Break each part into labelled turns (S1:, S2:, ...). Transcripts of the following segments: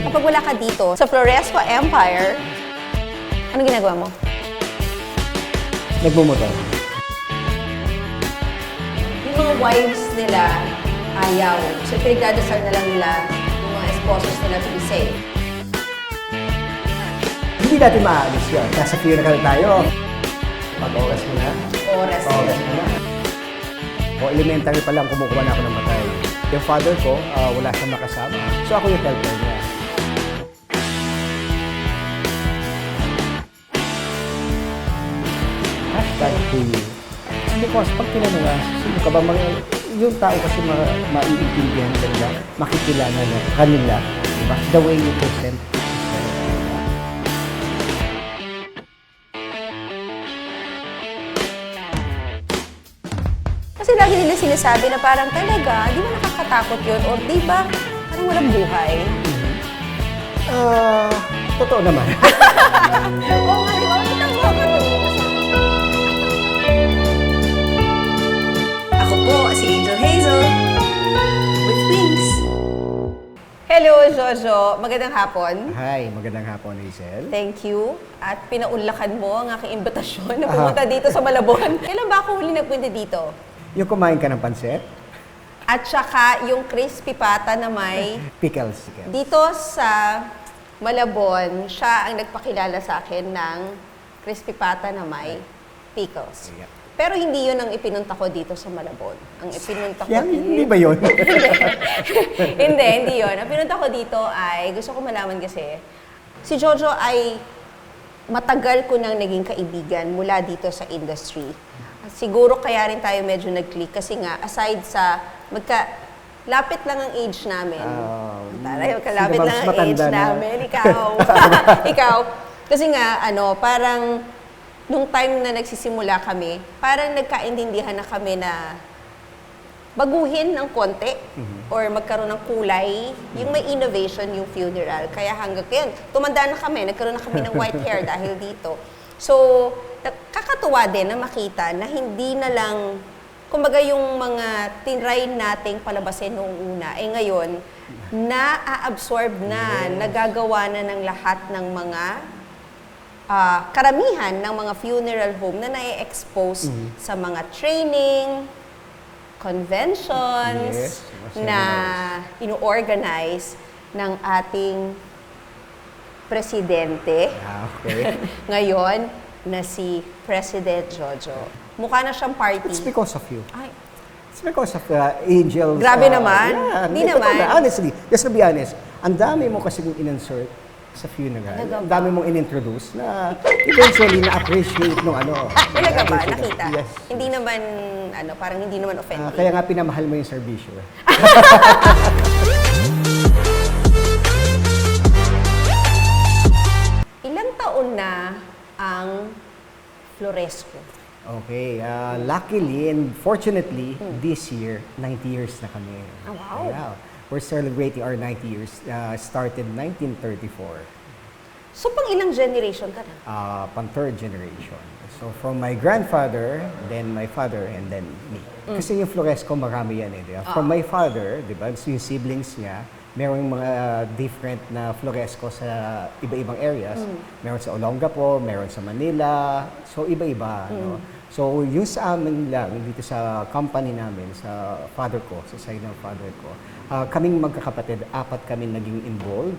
S1: Kapag wala ka dito sa Floresco Empire, anong ginagawa mo?
S2: Nagmumotor.
S1: Yung mga wives nila, ayaw. So, pinagdadasal na lang nila yung mga esposos nila to be safe.
S2: Hindi natin maaalis yun. Nasa funeral tayo. Pag-oras mo na.
S1: Oras
S2: Oras mo na. O elementary pa lang, kumukuha na ako ng matay. Yung father ko, wala siyang makasama. So ako yung helper niya. Hashtag to you. Because pag tinanong sino ka ba, yung tao kasi maiintindihan kanila, makikilala na kanila, diba? The way you present.
S1: Kasi lagi nila sinasabi na parang talaga, di ba nakakatakot yun? O di ba parang walang buhay?
S2: Totoo naman.
S1: Oo nga, di ba?
S3: Ako po si Angel Hazel with wings.
S1: Hello, Jojo. Magandang hapon.
S2: Hi, magandang hapon, Hazel.
S1: Thank you. At pinaunlakan mo ang aking imbitasyon na pumunta dito sa Malabon. Kailan ba ako huli nagpunta dito?
S2: Yung kumain ka ng pansit,
S1: At saka yung crispy pata na may...
S2: pickles.
S1: Dito sa Malabon, siya ang nagpakilala sa akin ng crispy pata na may pickles.
S2: Yeah.
S1: Pero hindi yun ang ipinunta ko dito sa Malabon. Ang ipinunta ko
S2: Yan, hindi ba yun?
S1: hindi yun. Ang pinunta ko dito ay, gusto ko malaman kasi, si Jojo ay matagal ko nang naging kaibigan mula dito sa industry. Siguro kaya rin tayo medyo nag-click kasi nga, aside sa lapit lang ang age namin. Taray, kalapit
S2: sino ba
S1: lang
S2: mas
S1: ang age
S2: matanda na?
S1: namin. Ikaw. Ikaw. Kasi nga, parang nung time na nagsisimula kami, parang nagkaintindihan na kami na baguhin ng konti or magkaroon ng kulay, yung may innovation, yung funeral. Kaya hanggang ngayon, tumanda na kami, nagkaroon na kami ng white hair dahil dito. So, kakatuwa din na makita na hindi na lang, kumbaga yung mga tinry nating palabasin noong una, ngayon, na-absorb na, nagagawa na ng lahat ng mga karamihan ng mga funeral home na na-expose sa mga training, conventions, na ino-organize ng ating presidente.
S2: Okay.
S1: Ngayon, na si President Jojo. Mukha na siyang party.
S2: It's because of you.
S1: Ay,
S2: It's because of Angels.
S1: Grabe naman.
S2: Yeah,
S1: Di
S2: totoo
S1: naman.
S2: na. Honestly, just to be honest, ang dami mo kasi in-insert sa funeral.
S1: Talaga
S2: Ang
S1: ba?
S2: dami mong in-introduce na eventually na-appreciate nung ano.
S1: talaga ba?
S2: Na-appreciate.
S1: Nakita?
S2: Yes.
S1: Hindi naman, parang hindi naman offending.
S2: Kaya nga pinamahal mo yung servisyo.
S1: Ilang taon na ang Floresco?
S2: Okay. Luckily and fortunately, this year, 90 years na kami.
S1: Oh, wow.
S2: Yeah. We're celebrating our 90 years. Started 1934.
S1: So, pang ilang generation ka na?
S2: Pang third generation. So from my grandfather, then my father, and then me. Kasi yung Floresco, marami yan eh. Di ba? From my father, di ba, yung siblings niya, merong mga different na Floresco sa iba-ibang areas. Meron sa Olongapo, meron sa Manila. So iba-iba. No? So yung sa amin lang, dito sa company namin, sa father ko, sa side ng father ko, kaming magkakapatid, 4 kami naging involved.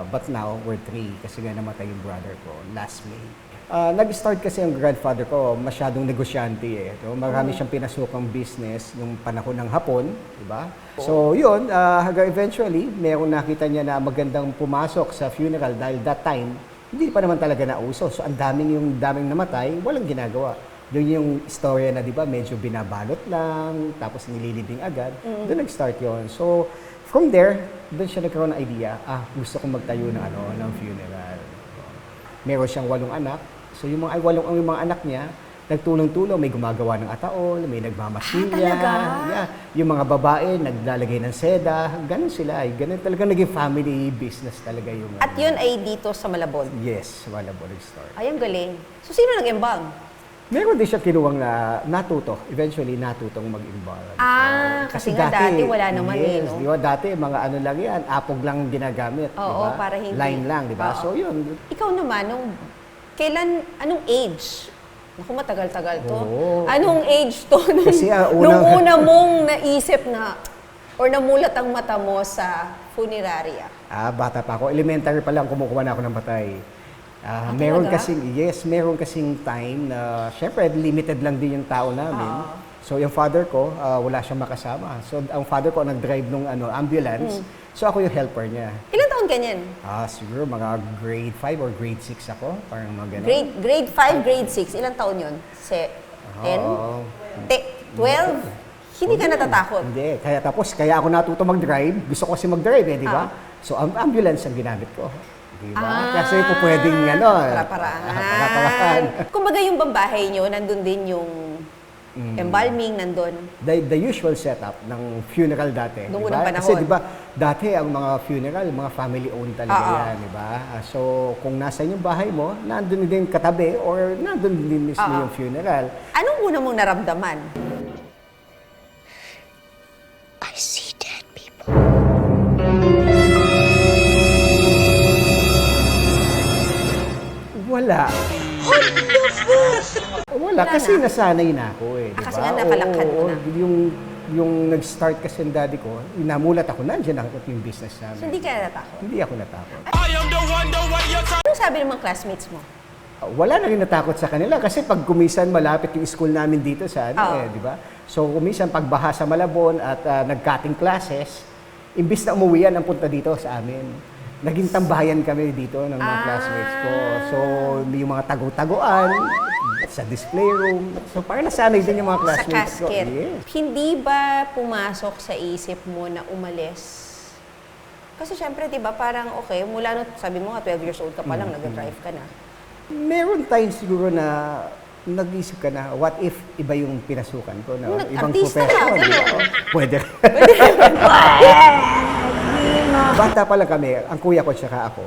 S2: But now, we're 3 kasi nga namatay yung brother ko last May. Nag-start kasi yung grandfather ko, masyadong negosyante eh. So, marami siyang pinasukang business nung panahon ng Hapon, di ba? So yun, hanggang eventually, mayroong nakita niya na magandang pumasok sa funeral dahil that time, hindi pa naman talaga nauso. So ang daming namatay, walang ginagawa. Doon yung istorya na, di ba, medyo binabalot lang, tapos nililibing agad. Doon nag-start yun. So, from there, doon siya nagkaroon ng idea, gusto kong magtayo ng funeral. Meron siyang 8 anak. So, yung mga anak niya, nagtulong-tulong, may gumagawa ng ataon, may nagmamasilya.
S1: Talaga?
S2: Yeah. Yung mga babae, naglalagay ng seda. Ganun sila. Ganun talaga naging family business talaga yung...
S1: At yun ay dito sa Malabon.
S2: Yes, wala po nag-start.
S1: Ay, ang galing. So, sino nag-embang?
S2: Meron din siya kinuwang na natuto. Eventually, natutong mag-involve.
S1: Kasi nga dati wala naman
S2: yes,
S1: no?
S2: Di ba? Dati, mga ano lang yan, apog lang ginagamit.
S1: Oo,
S2: di ba?
S1: para hindi.
S2: Line lang, di ba?
S1: Oo.
S2: So, yun.
S1: Ikaw naman, anong age? Naku, matagal-tagal to.
S2: Oo.
S1: Anong age to?
S2: Kasi,
S1: Nung una mong naisip na, or namulat ang mata mo sa funeraria?
S2: Bata pa ako. Elementary pa lang, kumukuha na ako ng batay. Meron
S1: talaga?
S2: meron kasing time na, syempre, limited lang din yung tao namin.
S1: Oo.
S2: So, yung father ko, wala siyang makasama. So, ang father ko nag-drive nung ambulance. So, ako yung helper niya.
S1: Ilan taon ganyan?
S2: Siguro mga grade 5 or grade 6 ako. Parang mga ganun.
S1: Grade 5, grade 6. Ilan taon yun? 10?
S2: Oo.
S1: 12? Hindi ka natatakot?
S2: Hindi. Kaya ako natuto mag-drive. Gusto ko kasi mag-drive di ba? So, ang ambulance ang ginamit ko. Di ba? Kasi po pwedeng,
S1: Para-paraan. Kumbaga yung bahay nyo, nandun din yung embalming, nandun.
S2: The usual setup ng funeral dati.
S1: Noong
S2: di ba?
S1: unang panahon.
S2: Kasi di ba, dati ang mga funeral, mga family-owned talaga yan, di ba? So, kung nasa yung bahay mo, nandun din katabi or nandun din mismo yung funeral.
S1: Anong una mong naramdaman?
S3: I see dead people.
S2: Wala. Wala, kasi nasanay na ako di ba?
S1: Kasi nga nakalakhan mo na.
S2: Yung nag-start kasi ang daddy ko, namulat ako, nandiyan ako yung business namin.
S1: So, hindi ka natakot?
S2: Hindi ako natakot.
S1: Anong sabi ng mga classmates mo?
S2: Wala na rin natakot sa kanila kasi pag kumisan malapit yung school namin dito sa di ba? So kumisan pagbaha sa Malabon at nag-cutting classes, imbis na umuwi yan ang punta dito sa amin. Naging tambayan kami dito ng mga classmates ko. So yung mga tagu-taguan sa display room. So parang nasanay din yung mga
S1: Sa
S2: classmates ko.
S1: casket.
S2: Yes.
S1: Hindi ba pumasok sa isip mo na umalis? Kasi syempre, di ba, parang okay, mula nung sabi mo nga 12 years old ka pa lang, nag-drive ka na.
S2: Meron times siguro na nag-isip ka na, what if iba yung pinasukan ko na ibang
S1: Artista
S2: profession?
S1: ka,
S2: di ba?
S1: gano'n.
S2: Pwede. Bata pa lang kami, ang kuya ko tsaka ako,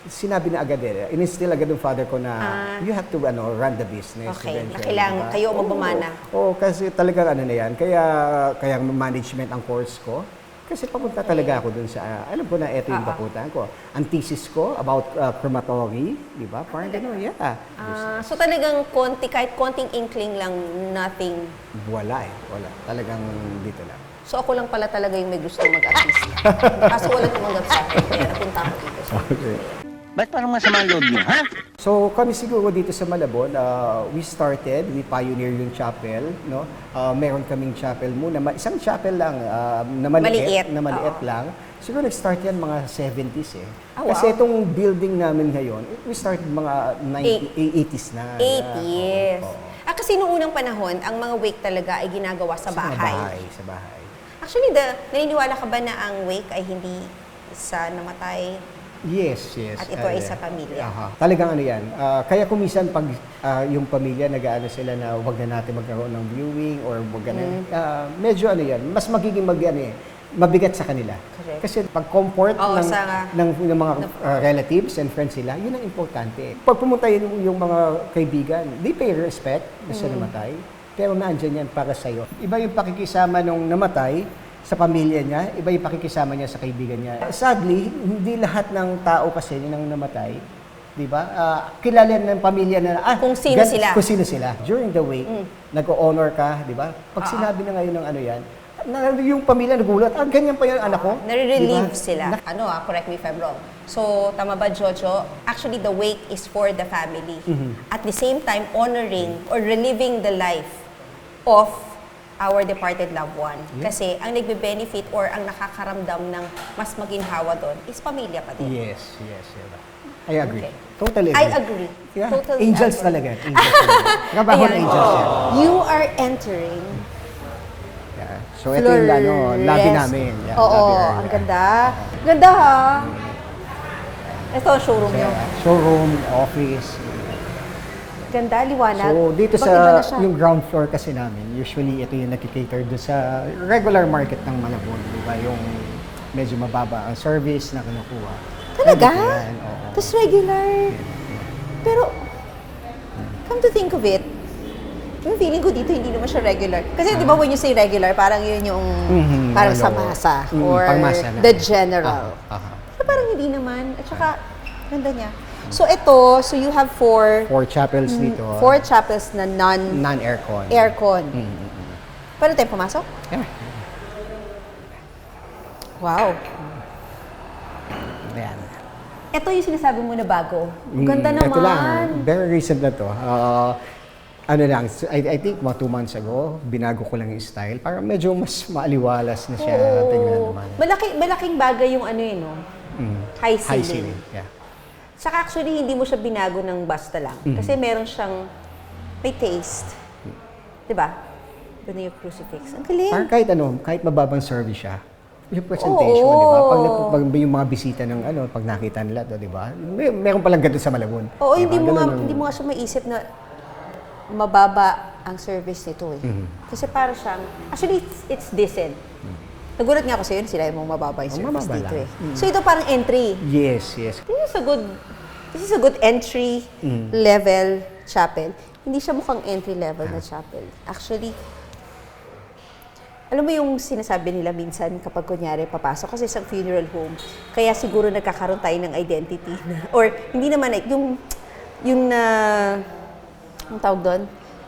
S2: sinabi na agad in-instill agad ng father ko na you have to run the business.
S1: Okay, na
S2: eventually,
S1: kailangan
S2: diba?
S1: kayo magbumana.
S2: Oo, kasi talagang na yan. Kaya management ang course ko. Kasi papunta talaga ako dun sa, alam ko na ito yung papuntahan ko. Ang thesis ko about crematory, di ba? Parang gano'n,
S1: So talagang kahit konting inkling lang, nothing.
S2: Wala. Talagang dito lang.
S1: So ako lang pala talaga yung may gusto mag-artista. Kaso wala tumanggap sa akin, kaya napunta ako dito.
S2: Okay.
S4: Ba't parang masama ang loob niyo, ha?
S2: So kami siguro dito sa Malabon, we pioneer yung chapel, no? Meron kaming chapel muna, isang chapel lang na maliit lang. Siguro nag-start yan mga 70s
S1: Wow.
S2: Kasi itong building namin ngayon, we started mga 80s na.
S1: 80s.
S2: Oo.
S1: Kasi noong unang panahon, ang mga wake talaga ay ginagawa sa bahay.
S2: Sa bahay.
S1: Actually, naniniwala ka ba na ang wake ay hindi sa namatay?
S2: Yes.
S1: At ito ay sa pamilya.
S2: Talagang yan. Kaya kumisan pag yung pamilya nag-aano sila na wag na natin magkaroon ng viewing or wag na, medyo yan, mas magiging mabigat sa kanila.
S1: Correct.
S2: Kasi pag comfort ng mga relatives and friends sila, yun ang importante. Pag pumunta yung mga kaibigan, they pay respect sa namatay, pero naandyan yan para sa'yo. Iba yung pakikisama nung namatay sa pamilya niya, iba yung pakikisama niya sa kaibigan niya. Sadly, hindi lahat ng tao kasi nang namatay, di ba? Kilala ng pamilya na
S1: Kung sino sila.
S2: Kung sino sila. During the wake, nag-honor ka, di ba? Pag sinabi na ngayon ng yan, yung pamilya nagulat, ganyan pa yung anak ko.
S1: Nare-relieve
S2: Diba?
S1: sila. Correct me if I'm wrong. So, tama ba, Jojo? Actually, the wake is for the family. At the same time, honoring or reliving the life of our departed loved one. Kasi ang nagbe-benefit or ang nakakaramdam ng mas maginhawa doon is pamilya pa din.
S2: Yes. I agree.
S1: Okay.
S2: Totally agree.
S1: I agree.
S2: Yeah.
S1: Totally
S2: Angels
S1: agree.
S2: talaga. Trabaho ng
S1: Ayan.
S2: angels yan.
S1: You are entering
S2: Yeah. So, ito yung lobby namin. Yeah,
S1: Oo,
S2: lobby area.
S1: ang ganda. Ganda ha. Ito ang showroom nyo.
S2: Showroom, office.
S1: Ganda, liwanag.
S2: So, dito
S1: Bakit iba na siya?
S2: yung ground floor kasi namin, usually ito yung nakikater doon sa regular market ng Malabon. Di ba? Yung medyo mababa ang service na kinukuha.
S1: Talaga?
S2: Nandito yan, oo.
S1: Tapos regular. Pero, come to think of it, yung feeling ko dito, hindi naman siya regular. Kasi di ba when you say regular, parang yun yung parang sa masa or
S2: pangmasa na.
S1: the general. So parang hindi naman. At saka, ganda niya. So ito, so you have 4
S2: chapels dito.
S1: 4 chapels na
S2: Non-aircon.
S1: aircon. Pwede tayo pumasok?
S2: Yeah.
S1: Wow.
S2: Ayan.
S1: Ito yung sinasabi mo na bago. Ang ganda naman.
S2: Ito lang, very recent na to. Ano lang, I think mga 2 months ago, binago ko lang yung style para medyo mas maaliwalas na siya. Tingnan naman.
S1: Malaking bagay yung ano yun, no? High
S2: High
S1: ceiling.
S2: ceiling, yeah.
S1: Saka actually, hindi mo siya binago ng basta lang. Kasi meron siyang, may taste. Diba? Ito na yung crucifix. Ang galing.
S2: Parang kahit mababang service siya, yung presentation,
S1: Oo.
S2: di ba? Pag yung mga bisita ng pag nakita nila to, di ba? Meron palang ganito sa Malabon.
S1: Oo,
S2: Di ba?
S1: hindi mo nga siya maisip na mababa ang service nito eh. Kasi para siyang, actually, it's decent. Nagulat nga ako sa'yo, sila yung mababa yung service
S2: mababa
S1: dito
S2: lang.
S1: eh. So ito parang entry.
S2: Yes.
S1: This is a good entry level chapel. Hindi siya mukhang entry level na chapel. Actually, alam mo yung sinasabi nila minsan kapag kunyari papasok kasi sa funeral home, kaya siguro nagkakaroon tayo ng identity na, or hindi naman, ang tawag doon,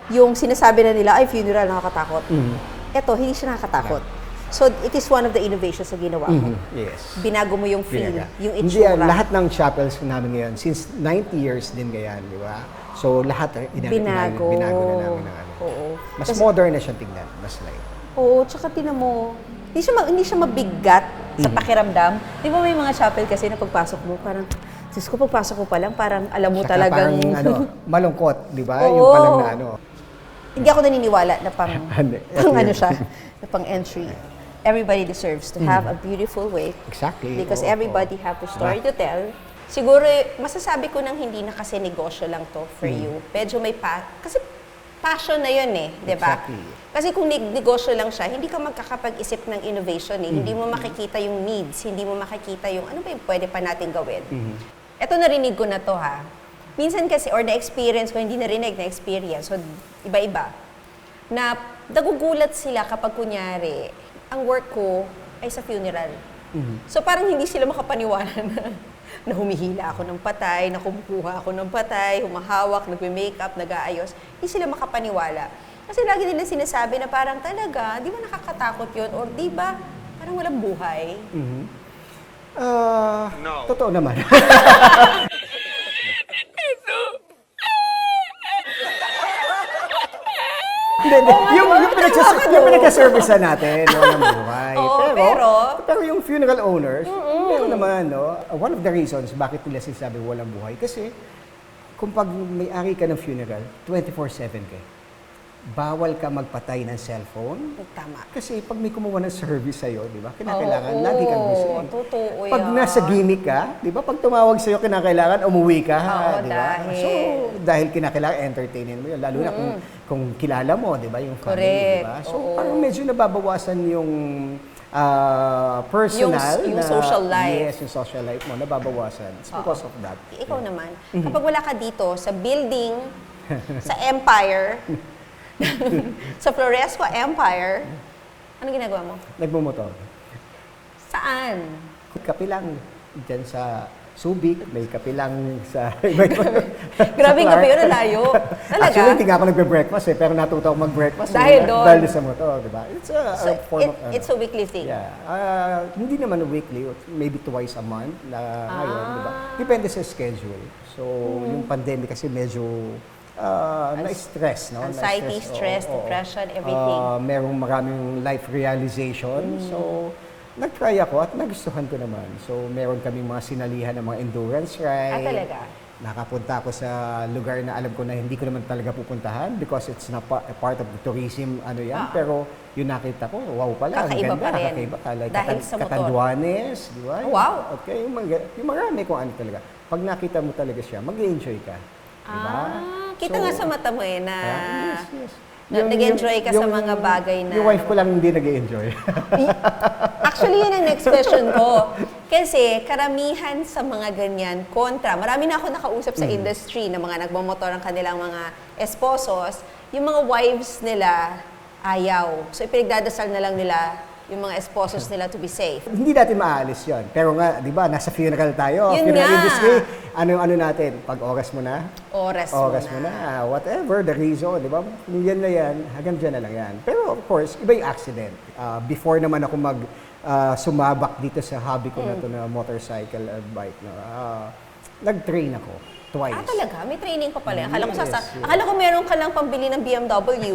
S1: yung sinasabi na nila, ay funeral, nakakatakot. Ito, hindi siya nakakatakot. So, it is one of the innovations na ginawa mo.
S2: Yes.
S1: Binago mo yung feel,
S2: Pinaga.
S1: yung
S2: Hindi
S1: itsura.
S2: lahat ng chapels namin ngayon, since 90 years din ngayon, di ba? So, lahat
S1: Binago.
S2: binago na namin ng
S1: Oo.
S2: Mas modern na siya tingnan, mas light.
S1: Oo, tsaka tinan mo, hindi siya mabigat sa pakiramdam. Di ba may mga chapel kasi na pagpasok mo, parang, Diyos ko, pagpasok ko pa lang, parang alam mo
S2: Saka
S1: talagang...
S2: parang malungkot, di ba?
S1: Oo.
S2: Yung palang na
S1: Hindi ako naniniwala na pang
S2: Hindi.
S1: siya, na pang entry. Everybody deserves to have a beautiful wake.
S2: Exactly.
S1: Because
S2: Oo,
S1: everybody have a story to tell. Siguro, masasabi ko nang hindi na kasi negosyo lang to for you. Medyo may kasi passion na yun eh, di ba?
S2: Exactly.
S1: Kasi kung negosyo lang siya, hindi ka magkakapag-isip ng innovation eh. Hindi mo makikita yung needs, hindi mo makikita yung ano ba yung pwede pa natin gawin. Ito narinig ko na to ha. Minsan kasi, or na-experience ko, hindi narinig, na-experience. So, iba-iba. Na nagugulat sila kapag kunyari, ang work ko ay sa funeral. So parang hindi sila makapaniwala na humihila ako ng patay, na kumukuha ako ng patay, humahawak, nagme-makeup, nag-aayos. Hindi sila makapaniwala. Kasi lagi nila sinasabi na parang talaga, di ba nakakatakot yun? Or di ba parang walang buhay?
S2: Totoo naman. Hindi. Yung pinagka-service natin, walang buhay.
S1: Oo,
S2: pero yung funeral owners, meron naman, no? One of the reasons bakit nila sinasabi walang buhay, kasi kung pag may-ari ka ng funeral, 24/7 ka. Bawal ka magpatay ng cellphone.
S1: Tama.
S2: Kasi pag may kumuha ng service sa'yo, di ba, kinakailangan lagi kang busy.
S1: Totoo
S2: Pag
S1: yan.
S2: nasa gimmick ka, di ba, pag tumawag sa'yo, kinakailangan umuwi ka.
S1: Oo,
S2: di ba?
S1: dahil.
S2: So, dahil kinakailangan entertainin mo yun, lalo na kung kilala mo, di ba, yung family, di ba?
S1: Correct.
S2: So,
S1: Oo.
S2: parang medyo nababawasan yung personal
S1: Yung social life.
S2: Yes, yung social life mo, nababawasan. It's because of that.
S1: Ikaw naman, kapag wala ka dito sa building, sa Empire, sa Floresco Empire, ano ginagawa mo?
S2: Nagmumotor.
S1: Saan?
S2: Kape lang dyan sa Subic, may kape lang sa...
S1: Grabe yung kape yun, nalayo. Talaga?
S2: Actually, hindi nga ako nagbe-breakfast pero natuto ako mag-breakfast.
S1: Dahil doon?
S2: Dahil sa motor, di ba? It's a
S1: So,
S2: form of...
S1: it's a weekly thing?
S2: Yeah. Hindi naman weekly, maybe twice a month na ngayon, di ba? Depende sa schedule. So, yung pandemic kasi medyo na-stress, no?
S1: Anxiety,
S2: Na-stress,
S1: stress,
S2: oo.
S1: depression, everything.
S2: Merong maraming life realization. So, nag-try ako at nagustuhan ko naman. So, meron kaming mga sinalihan ng mga endurance ride.
S1: Talaga?
S2: Nakapunta ako sa lugar na alam ko na hindi ko naman talaga pupuntahan because it's not part of the tourism, Pero yung nakita ko, wow pala, ang
S1: Kakaiba
S2: ganda,
S1: pa rin.
S2: kakaiba. Like
S1: Dahil sa motor.
S2: Catanduanes, di ba?
S1: Oh, wow.
S2: Okay, yung marami kung ano talaga. Pag nakita mo talaga siya, mag-enjoy ka. Diba?
S1: Kita nga sa mata mo na
S2: yes.
S1: nag-enjoy ka sa mga bagay na...
S2: Yung wife ko lang hindi nag-enjoy.
S1: Actually, yun ang next question ko. Kasi karamihan sa mga ganyan, kontra. Marami na ako nakausap sa industry na mga nagmamotor ang kanilang mga esposos. yung mga wives nila ayaw. So ipinagdadasal na lang nila yung mga esposos nila to be safe.
S2: Hindi natin maalis yon. Pero nga, di ba, nasa funeral tayo.
S1: Yun
S2: Funeral
S1: nga.
S2: industry, ano yung ano natin? Pag oras mo na,
S1: Oras
S2: mo na. Whatever the reason, di ba? Yan na yan, hanggang dyan na lang yan. Pero of course, iba yung accident. Before naman ako sumabak dito sa hobby ko na to na motorcycle at bike, no, nag-train ako twice.
S1: Talaga? May training pa pala. Akala ko,
S2: Yes, yes.
S1: akala ko meron ka lang pambili ng BMW.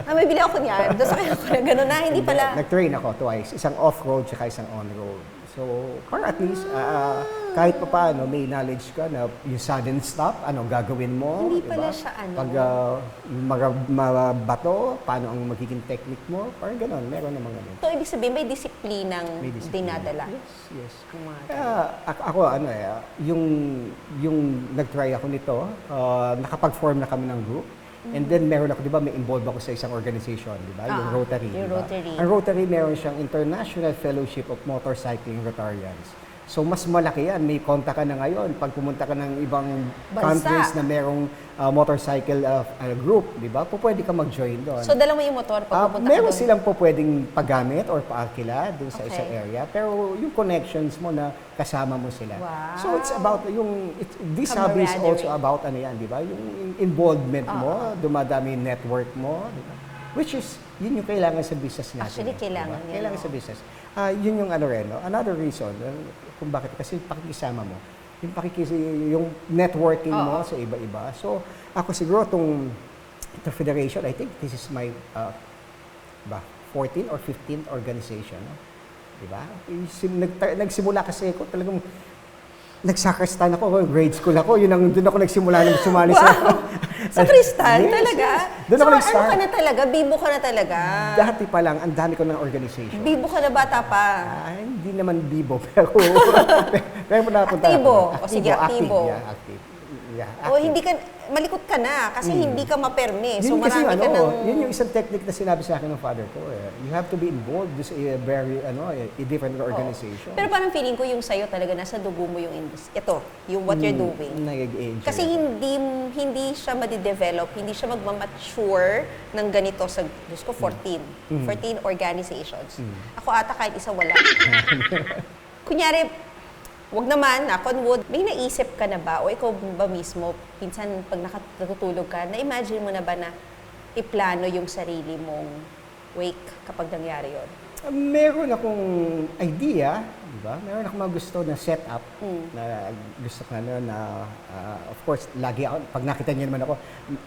S1: May bili ako niyan. Doon sa kanya ko na gano'n na. Hindi pala.
S2: Nag-train ako twice. Isang off-road tsaka isang on-road. So, para at least, kahit pa paano, may knowledge ka na yung sudden stop, ano gagawin mo.
S1: Hindi
S2: diba?
S1: pala siya ano.
S2: Pag mabato, paano ang magiging technique mo. Parang gano'n, meron namang gano'n.
S1: So, ibig sabihin, may disiplinang
S2: May disiplina.
S1: dinadala.
S2: Yes.
S1: Yung mga
S2: Kaya ako, yung nag-try ako nito, nakapag-form na kami ng group. And then meron ako, di ba, may involved ako sa isang organization, di ba? Yung Rotary.
S1: yung
S2: di ba?
S1: Rotary.
S2: Ang Rotary, meron siyang International Fellowship of Motorcycling Rotarians. So, mas malaki yan. May kontak ka na ngayon. Pag pumunta ka ng ibang
S1: Bansa.
S2: countries na merong motorcycle group, di ba? Pwede ka mag-join doon.
S1: So, dala mo yung motor pag pupunta ka
S2: Meron
S1: doon?
S2: silang pwedeng paggamit or paakila dun sa
S1: Okay.
S2: isang area. Pero yung connections mo na kasama mo sila.
S1: Wow.
S2: So it's about this hobby is also
S1: Camaraderie.
S2: about ano yan, di ba? Yung involvement mo, dumadami yung network mo, di ba? Which is, yun yung kailangan sa business natin.
S1: Actually,
S2: di ba?
S1: kailangan yan,
S2: Kailangan
S1: no?
S2: sa business. Yun yung ano rin, no? Another reason kung bakit, kasi pakikisama mo. Yung networking mo sa iba-iba. So, ako siguro itong federation, I think this is my 14th or 15th organization. No? Diba? Nagsimula kasi ako talagang nagsakristan ako, grade school ako, doon ako nagsimula nang sumali
S1: Sa Kristal,
S2: Yes,
S1: talaga?
S2: yes. Doon ako
S1: So,
S2: nag-start.
S1: ano ka na talaga? Bibo ka na talaga?
S2: Dati pa lang, ang dami ko ng organization.
S1: Bibo ka na bata pa?
S2: Hindi naman bibo, pero napunta
S1: Aktibo.
S2: ako.
S1: O sige, aktibo.
S2: Active. Yeah,
S1: O
S2: active.
S1: hindi ka, malikot ka na kasi hindi ka maperme. So,
S2: Yun kasi
S1: marami ka ng...
S2: yun yung isang technique na sinabi sa akin ng father ko. You have to be involved sa a very, a different organization.
S1: Pero parang feeling ko yung sa'yo talaga nasa dugo mo yung industry. Ito, yung what you're doing.
S2: Nag-enjoy.
S1: Kasi hindi siya madidevelop, hindi siya magmamature ng ganito sa, Diyos ko, 14. 14 organizations. Ako ata kahit isa wala. Kunyari, wag naman, knock on wood, may naisip ka na ba o ikaw ba mismo, pinsan pag natutulog ka, na-imagine mo na ba na iplano yung sarili mong wake kapag nangyari yon?
S2: Meron akong idea, di ba? Meron akong mga gusto na setup na gusto ko na of course, lagi ako, pag nakita niyo naman ako,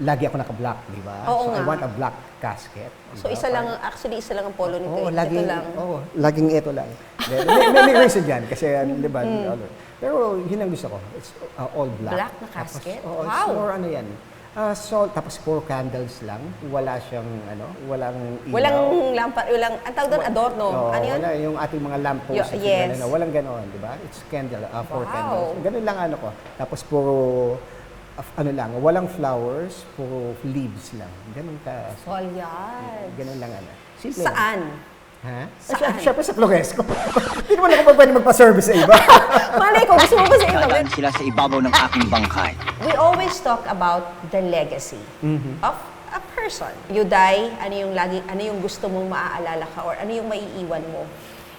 S2: lagi ako naka-black, di ba?
S1: Oo
S2: So, I
S1: nga.
S2: want a black casket. di
S1: So
S2: ba?
S1: isa lang, actually isa lang ang polo nito.
S2: Oo,
S1: Ito lang.
S2: laging ito lang. may reason dyan, kasi, di ba, pero yun ang gusto ko. It's all black.
S1: Black na casket?
S2: Tapos,
S1: Wow.
S2: It's more ano yan. Tapos puro candles lang. Wala siyang, walang ilaw.
S1: Walang lampa, ang tawag doon, adorno.
S2: Oo,
S1: Ano yun?
S2: wala yung ating mga lampposts.
S1: Yes.
S2: Walang ganoon, di ba? It's candle, four
S1: Wow.
S2: candles. Ganun lang ano ko. Tapos puro, walang flowers, puro leaves lang. Ganun ka.
S1: Foliage.
S2: Ganun lang ano. Simple lang.
S1: Saan?
S2: Ha?
S1: Saan?
S2: Siyempre sa Floresco. Hindi naman ako pwede magpa-service sa iba.
S1: Malay ko, gusto mo ba sa iba?
S4: Dadaan sila sa ibabaw ng aking bangkay.
S1: We always talk about the legacy of a person. You die, ano yung gusto mong maaalala ka or ano yung maiiwan mo.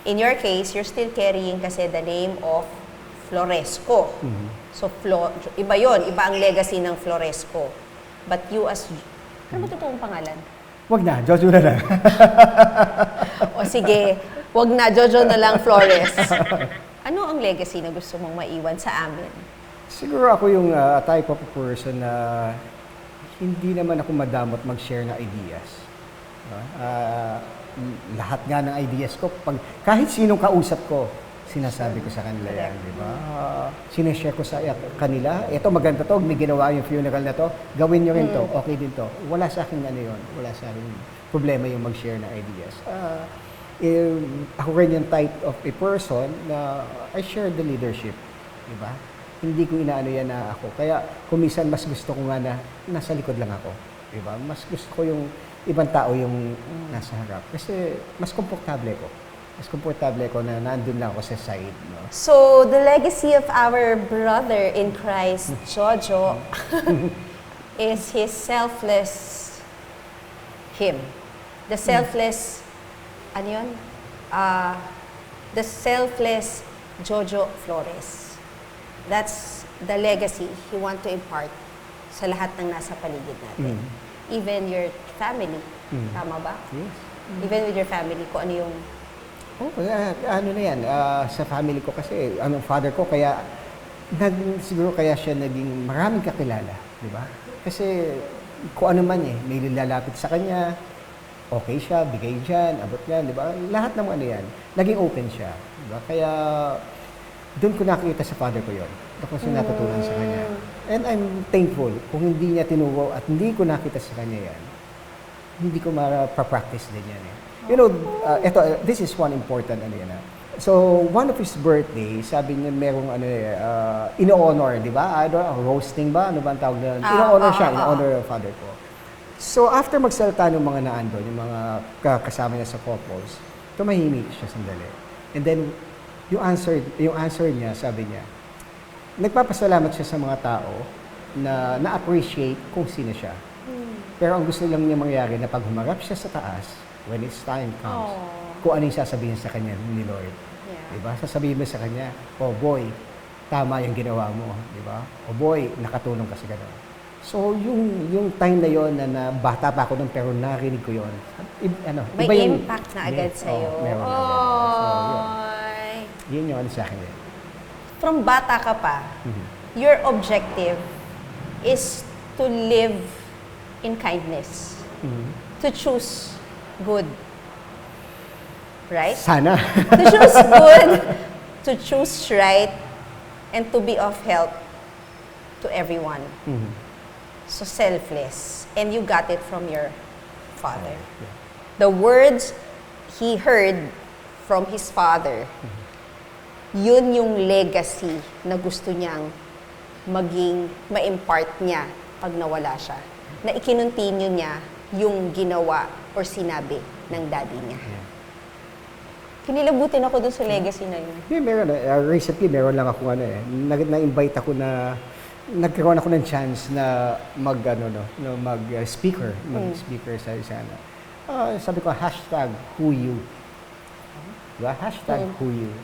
S1: In your case, you're still carrying kasi the name of Floresco. So, iba yon, iba ang legacy ng Floresco. But you as, ano ba totoong pangalan?
S2: Wag na, Jojo na lang.
S1: O sige, wag na, Jojo na lang Flores. Ano ang legacy na gusto mong maiwan sa amin?
S2: Siguro ako yung type of person na hindi naman ako madamot mag-share ng ideas. Lahat nga ng ideas ko, kahit sinong kausap ko, sinasabi ko sa kanila yan, di ba? Sineshare ko sa kanila, ito maganda to, may ginawa yung funeral na to, gawin nyo rin to, okay din to. Wala sa akin wala sa akin problema yung mag-share ng ideas. Ako rin yung type of a person na I share the leadership, di ba? Hindi ko inaano yan na ako. Kaya kumisan mas gusto ko nga na nasa likod lang ako, di ba? Mas gusto ko yung ibang tao yung nasa harap. Kasi mas komportable ko. Mas komportable ko na nandun lang ako sa side. No?
S1: So, the legacy of our brother in Christ, Jojo, is his selfless him. The selfless, ano yun? The selfless Jojo Flores. That's the legacy he want to impart sa lahat ng nasa paligid natin. Even your family. Tama ba?
S2: Yes.
S1: Even with your family, kung ano yung...
S2: Oh, ano na yan, sa family ko kasi, father ko, kaya, siguro kaya siya naging maraming kakilala, di ba? Kasi, kung ano man may lalapit sa kanya, okay siya, bigay dyan, abot yan, di ba? Lahat ng ano yan, naging open siya, di ba? Kaya, doon ko nakita sa father ko yon. Doon ko siya natutunan sa kanya. And I'm thankful, kung hindi niya tinuro at hindi ko nakita sa kanya yan, hindi ko mara-practice din yan You know, this is one important ano yan. So, one of his birthday, sabi niya merong in-honor, di ba? Roasting ba? Ano ba ang tawag na? In-honor siya, in-honor ng father ko. So, after magsalita ng mga naandun, yung mga kasama niya sa couples, tumahimik siya sandali. And then, yung answer niya, sabi niya, nagpapasalamat siya sa mga tao na na-appreciate kung sino siya. Pero ang gusto lang niya mangyari na pag humarap siya sa taas, when its time comes, kung ano yung sasabihin sa kanya ni Lord.
S1: Yeah.
S2: Diba? Sasabihin mo sa kanya, oh boy, tama yung ginawa mo. Diba? Oh boy, nakatulong ka sa gano'n. So, yung time na yon na bata pa ako nun, pero narinig ko yun.
S1: May
S2: iba yung,
S1: impact na agad sa'yo.
S2: Meron na agad. So, yun yung ano sa akin.
S1: From bata ka pa, your objective is to live in kindness. To choose good. Right?
S2: Sana.
S1: To choose good, to choose right, and to be of help to everyone. So selfless. And you got it from your father. The words he heard from his father, yun yung legacy na gusto niyang ma-impart niya pag nawala siya. Na ikinuntinyo niya yung ginawa or sinabi ng daddy niya. Kinilabutin ako dun sa legacy na yun.
S2: Meron. Recently, meron lang ako na-invite ako na nagkaroon ako ng chance na mag-speaker sa isana. Sabi ko, #whoyou. Diba? #whoyou.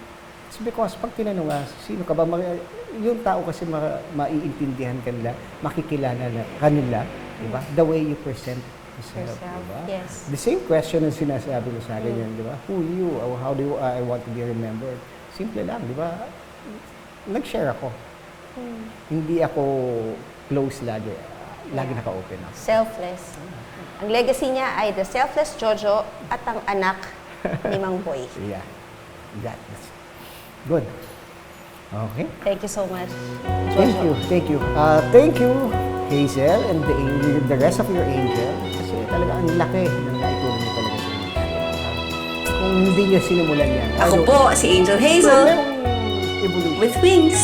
S2: It's because pag tinanong sino ka ba, yung tao kasi maiintindihan kanila, makikilala na kanila, diba? The way you present yourself, diba?
S1: Yes.
S2: The same question ang sinasabi ko sa akin yun, diba? Who you? How do I want to be remembered? Simple lang, diba? Nag-share ako. Hindi ako close lagi. Lagi naka-open ako.
S1: Selfless. Ang legacy niya ay the selfless Jojo at ang anak ni Mang Boy.
S2: Yeah. That's good. Okay.
S1: Thank you so much,
S2: Thank
S1: Jojo.
S2: you. Thank you. Thank you, Hazel, and the rest of your angel. Kasi talaga ang laki ng naitulong niyo talaga sa inyo. Kung hindi niyo sinimulan yan.
S3: Ako po si Angel Hazel
S2: Evolution.
S3: with wings.